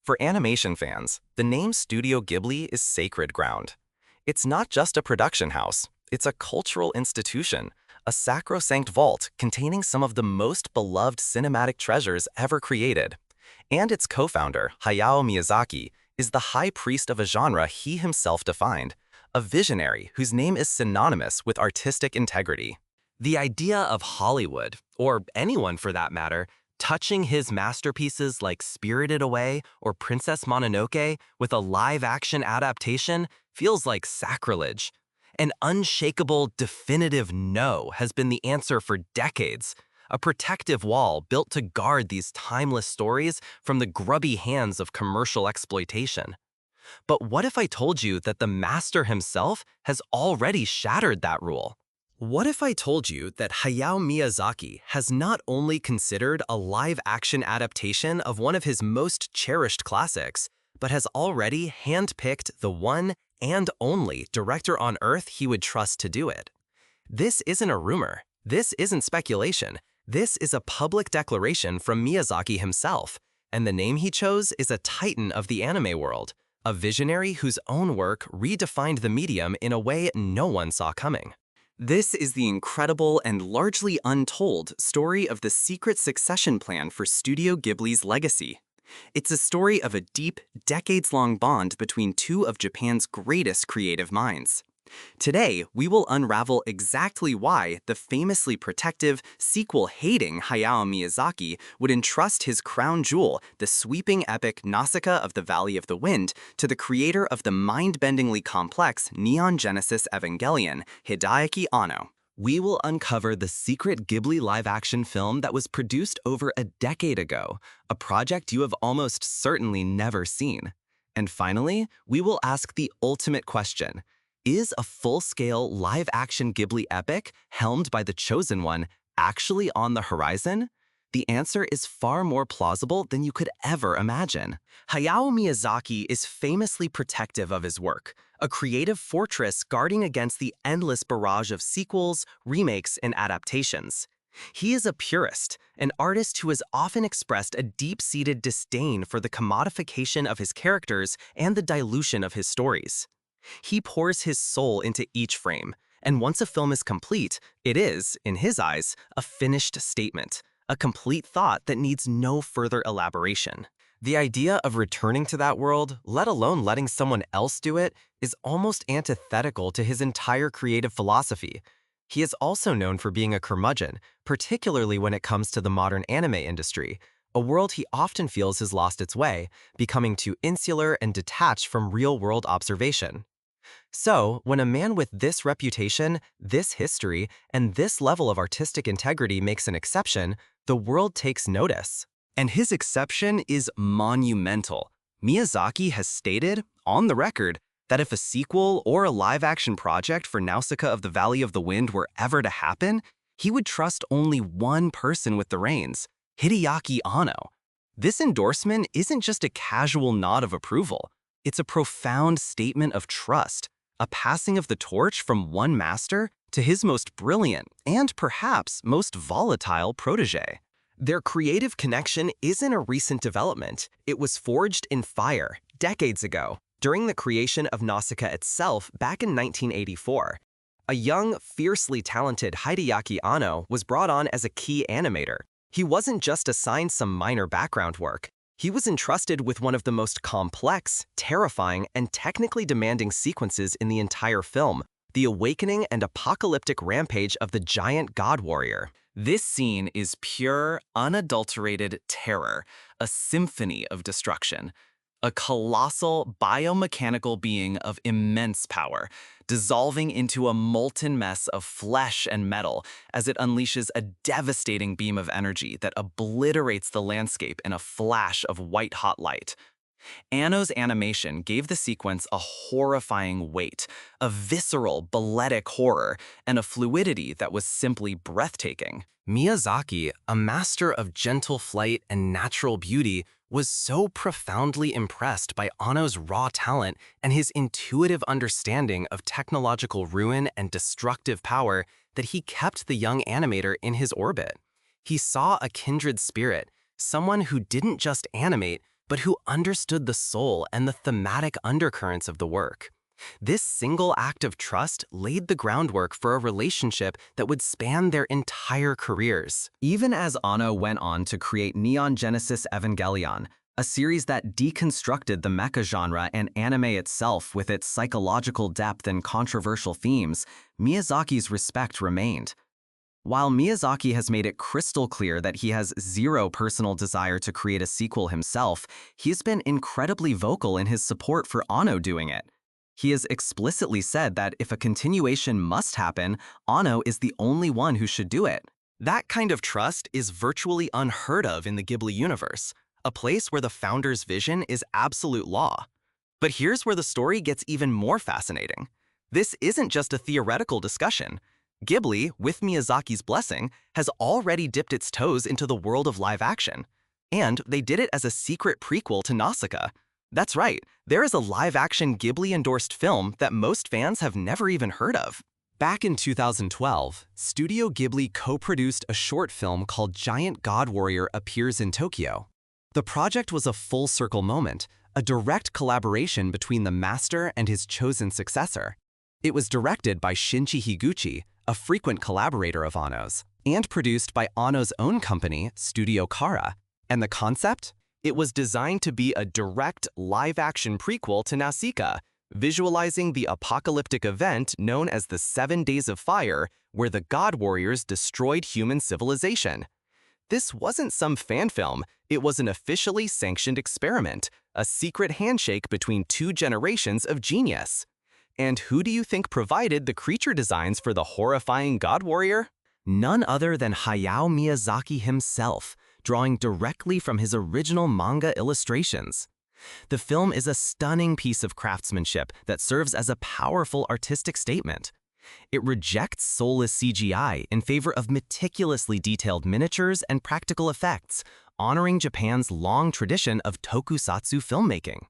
For animation fans, the name Studio Ghibli is sacred ground. It's not just a production house, it's a cultural institution, a sacrosanct vault containing some of the most beloved cinematic treasures ever created. And its co-founder, Hayao Miyazaki, is the high priest of a genre he himself defined, a visionary whose name is synonymous with artistic integrity. The idea of Hollywood, or anyone for that matter, touching his masterpieces like Spirited Away or Princess Mononoke with a live-action adaptation feels like sacrilege. An unshakable, definitive no has been the answer for decades, a protective wall built to guard these timeless stories from the grubby hands of commercial exploitation. But what if I told you that the master himself has already shattered that rule? What if I told you that Hayao Miyazaki has not only considered a live-action adaptation of one of his most cherished classics, but has already handpicked the one and only director on Earth he would trust to do it? This isn't a rumor. This isn't speculation. This is a public declaration from Miyazaki himself, and the name he chose is a titan of the anime world, a visionary whose own work redefined the medium in a way no one saw coming. This is the incredible and largely untold story of the secret succession plan for Studio Ghibli's legacy. It's a story of a deep, decades-long bond between two of Japan's greatest creative minds. Today, we will unravel exactly why the famously protective, sequel-hating Hayao Miyazaki would entrust his crown jewel, the sweeping epic Nausicaä of the Valley of the Wind, to the creator of the mind-bendingly complex Neon Genesis Evangelion, Hideaki Anno. We will uncover the secret Ghibli live-action film that was produced over a decade ago, a project you have almost certainly never seen. And finally, we will ask the ultimate question: is a full-scale live-action Ghibli epic, helmed by the Chosen One, actually on the horizon? The answer is far more plausible than you could ever imagine. Hayao Miyazaki is famously protective of his work, a creative fortress guarding against the endless barrage of sequels, remakes, and adaptations. He is a purist, an artist who has often expressed a deep-seated disdain for the commodification of his characters and the dilution of his stories. He pours his soul into each frame, and once a film is complete, it is, in his eyes, a finished statement, a complete thought that needs no further elaboration. The idea of returning to that world, let alone letting someone else do it, is almost antithetical to his entire creative philosophy. He is also known for being a curmudgeon, particularly when it comes to the modern anime industry, a world he often feels has lost its way, becoming too insular and detached from real-world observation. So, when a man with this reputation, this history, and this level of artistic integrity makes an exception, the world takes notice. And his exception is monumental. Miyazaki has stated, on the record, that if a sequel or a live-action project for Nausicaä of the Valley of the Wind were ever to happen, he would trust only one person with the reins: Hideaki Anno. This endorsement isn't just a casual nod of approval. It's a profound statement of trust, a passing of the torch from one master to his most brilliant and perhaps most volatile protege. Their creative connection isn't a recent development. It was forged in fire decades ago, during the creation of Nausicaä itself back in 1984. A young, fiercely talented Hideaki Anno was brought on as a key animator. He wasn't just assigned some minor background work. He was entrusted with one of the most complex, terrifying, and technically demanding sequences in the entire film, the awakening and apocalyptic rampage of the giant god warrior. This scene is pure, unadulterated terror, a symphony of destruction. A colossal biomechanical being of immense power, dissolving into a molten mess of flesh and metal as it unleashes a devastating beam of energy that obliterates the landscape in a flash of white-hot light. Anno's animation gave the sequence a horrifying weight, a visceral, balletic horror, and a fluidity that was simply breathtaking. Miyazaki, a master of gentle flight and natural beauty, was so profoundly impressed by Anno's raw talent and his intuitive understanding of technological ruin and destructive power that he kept the young animator in his orbit. He saw a kindred spirit, someone who didn't just animate, but who understood the soul and the thematic undercurrents of the work. This single act of trust laid the groundwork for a relationship that would span their entire careers. Even as Anno went on to create Neon Genesis Evangelion, a series that deconstructed the mecha genre and anime itself with its psychological depth and controversial themes, Miyazaki's respect remained. While Miyazaki has made it crystal clear that he has zero personal desire to create a sequel himself, he's been incredibly vocal in his support for Anno doing it. He has explicitly said that if a continuation must happen, Anno is the only one who should do it. That kind of trust is virtually unheard of in the Ghibli universe, a place where the founder's vision is absolute law. But here's where the story gets even more fascinating. This isn't just a theoretical discussion. Ghibli, with Miyazaki's blessing, has already dipped its toes into the world of live action. And they did it as a secret prequel to Nausicaä. That's right, there is a live-action Ghibli-endorsed film that most fans have never even heard of. Back in 2012, Studio Ghibli co-produced a short film called Giant God Warrior Appears in Tokyo. The project was a full-circle moment, a direct collaboration between the master and his chosen successor. It was directed by Shinichi Higuchi, a frequent collaborator of Anno's, and produced by Anno's own company, Studio Khara. And the concept? It was designed to be a direct, live-action prequel to Nausicaä, visualizing the apocalyptic event known as the 7 Days of Fire, where the God Warriors destroyed human civilization. This wasn't some fan film, it was an officially sanctioned experiment, a secret handshake between 2 generations of genius. And who do you think provided the creature designs for the horrifying God Warrior? None other than Hayao Miyazaki himself, drawing directly from his original manga illustrations. The film is a stunning piece of craftsmanship that serves as a powerful artistic statement. It rejects soulless CGI in favor of meticulously detailed miniatures and practical effects, honoring Japan's long tradition of tokusatsu filmmaking.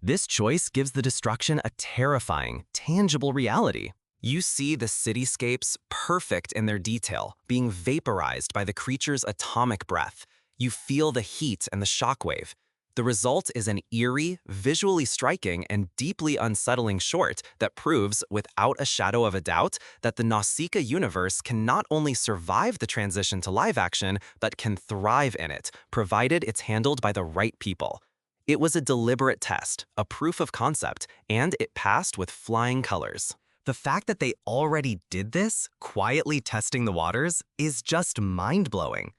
This choice gives the destruction a terrifying, tangible reality. You see the cityscapes, perfect in their detail, being vaporized by the creature's atomic breath. You feel the heat and the shockwave. The result is an eerie, visually striking, and deeply unsettling short that proves, without a shadow of a doubt, that the Nausicaä universe can not only survive the transition to live action, but can thrive in it, provided it's handled by the right people. It was a deliberate test, a proof of concept, and it passed with flying colors. The fact that they already did this, quietly testing the waters, is just mind-blowing.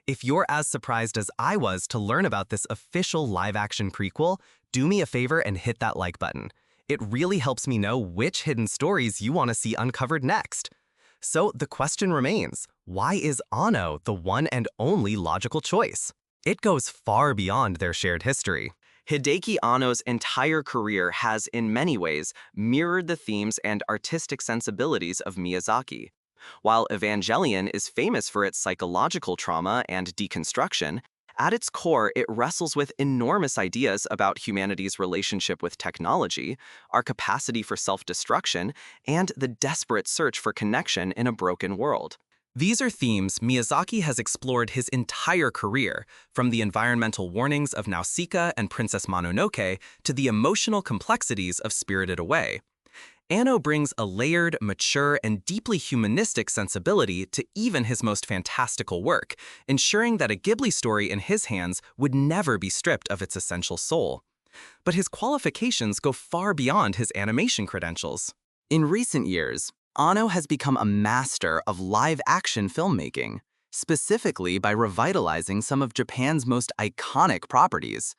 If you're as surprised as I was to learn about this official live-action prequel, do me a favor and hit that like button. It really helps me know which hidden stories you want to see uncovered next. So the question remains, why is Anno the one and only logical choice? It goes far beyond their shared history. Hideaki Anno's entire career has, in many ways, mirrored the themes and artistic sensibilities of Miyazaki. While Evangelion is famous for its psychological trauma and deconstruction, at its core it wrestles with enormous ideas about humanity's relationship with technology, our capacity for self-destruction, and the desperate search for connection in a broken world. These are themes Miyazaki has explored his entire career, from the environmental warnings of Nausicaä and Princess Mononoke to the emotional complexities of Spirited Away. Anno brings a layered, mature, and deeply humanistic sensibility to even his most fantastical work, ensuring that a Ghibli story in his hands would never be stripped of its essential soul. But his qualifications go far beyond his animation credentials. In recent years, Anno has become a master of live-action filmmaking, specifically by revitalizing some of Japan's most iconic properties.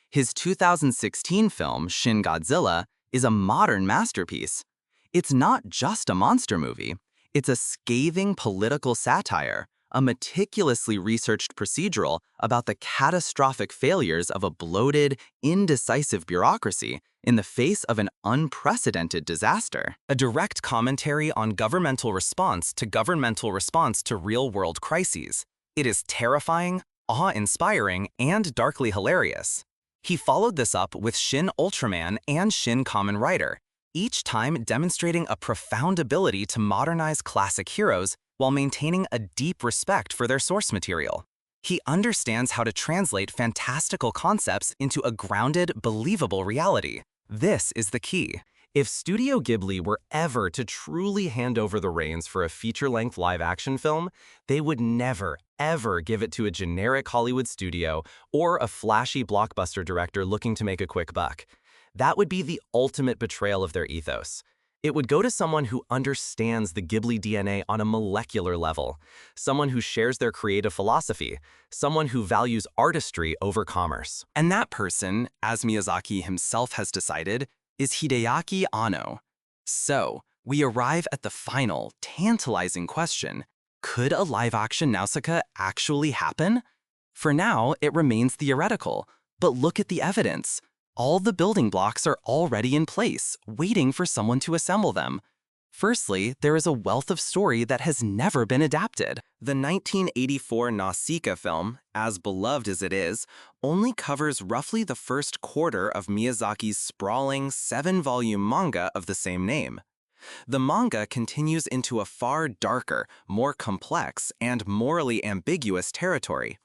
His 2016 film, Shin Godzilla, is a modern masterpiece. It's not just a monster movie. It's a scathing political satire, a meticulously researched procedural about the catastrophic failures of a bloated, indecisive bureaucracy in the face of an unprecedented disaster. A direct commentary on governmental response to real-world crises. It is terrifying, awe-inspiring, and darkly hilarious. He followed this up with Shin Ultraman and Shin Kamen Rider, each time demonstrating a profound ability to modernize classic heroes while maintaining a deep respect for their source material. He understands how to translate fantastical concepts into a grounded, believable reality. This is the key. If Studio Ghibli were ever to truly hand over the reins for a feature-length live-action film, they would never, ever give it to a generic Hollywood studio or a flashy blockbuster director looking to make a quick buck. That would be the ultimate betrayal of their ethos. It would go to someone who understands the Ghibli DNA on a molecular level, someone who shares their creative philosophy, someone who values artistry over commerce. And that person, as Miyazaki himself has decided, is Hideaki Anno. So, we arrive at the final, tantalizing question: could a live-action Nausicaä actually happen? For now, it remains theoretical, but look at the evidence. All the building blocks are already in place, waiting for someone to assemble them. Firstly, there is a wealth of story that has never been adapted. The 1984 Nausicaä film, as beloved as it is, only covers roughly the first quarter of Miyazaki's sprawling 7-volume manga of the same name. The manga continues into a far darker, more complex, and morally ambiguous territory.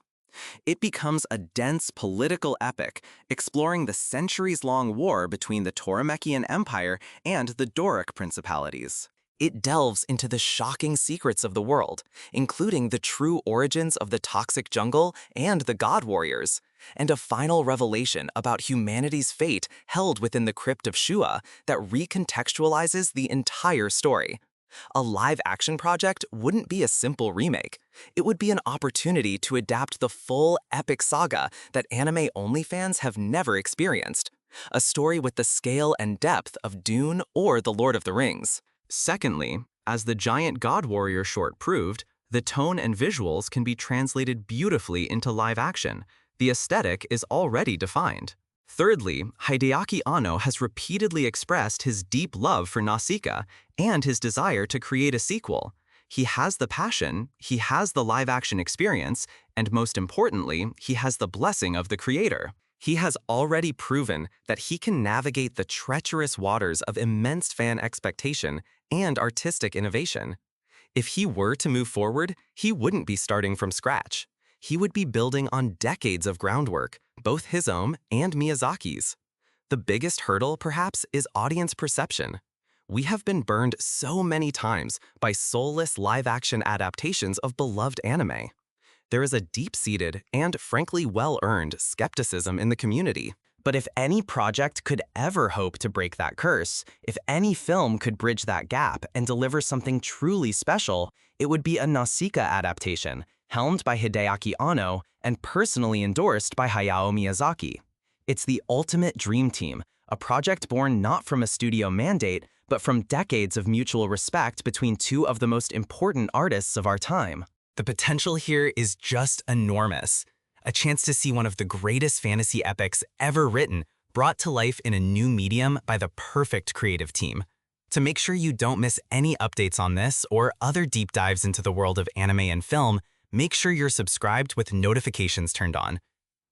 It becomes a dense political epic, exploring the centuries-long war between the Toromechian Empire and the Doric principalities. It delves into the shocking secrets of the world, including the true origins of the toxic jungle and the god warriors, and a final revelation about humanity's fate held within the crypt of Shua that recontextualizes the entire story. A live-action project wouldn't be a simple remake. It would be an opportunity to adapt the full epic saga that anime-only fans have never experienced. A story with the scale and depth of Dune or The Lord of the Rings. Secondly, as the Giant God Warrior short proved, the tone and visuals can be translated beautifully into live action. The aesthetic is already defined. Thirdly, Hideaki Anno has repeatedly expressed his deep love for Nausicaä and his desire to create a sequel. He has the passion, he has the live-action experience, and most importantly, he has the blessing of the creator. He has already proven that he can navigate the treacherous waters of immense fan expectation and artistic innovation. If he were to move forward, he wouldn't be starting from scratch. He would be building on decades of groundwork, both his own and Miyazaki's. The biggest hurdle, perhaps, is audience perception. We have been burned so many times by soulless live-action adaptations of beloved anime. There is a deep-seated and, frankly, well-earned skepticism in the community. But if any project could ever hope to break that curse, if any film could bridge that gap and deliver something truly special, it would be a Nausicaä adaptation, helmed by Hideaki Anno and personally endorsed by Hayao Miyazaki. It's the ultimate dream team, a project born not from a studio mandate, but from decades of mutual respect between two of the most important artists of our time. The potential here is just enormous. A chance to see one of the greatest fantasy epics ever written brought to life in a new medium by the perfect creative team. To make sure you don't miss any updates on this or other deep dives into the world of anime and film, make sure you're subscribed with notifications turned on.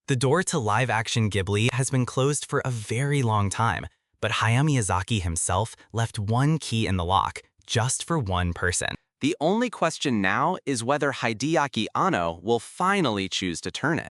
The door to live-action Ghibli has been closed for a very long time, but Hayao Miyazaki himself left one key in the lock, just for one person. The only question now is whether Hideaki Anno will finally choose to turn it.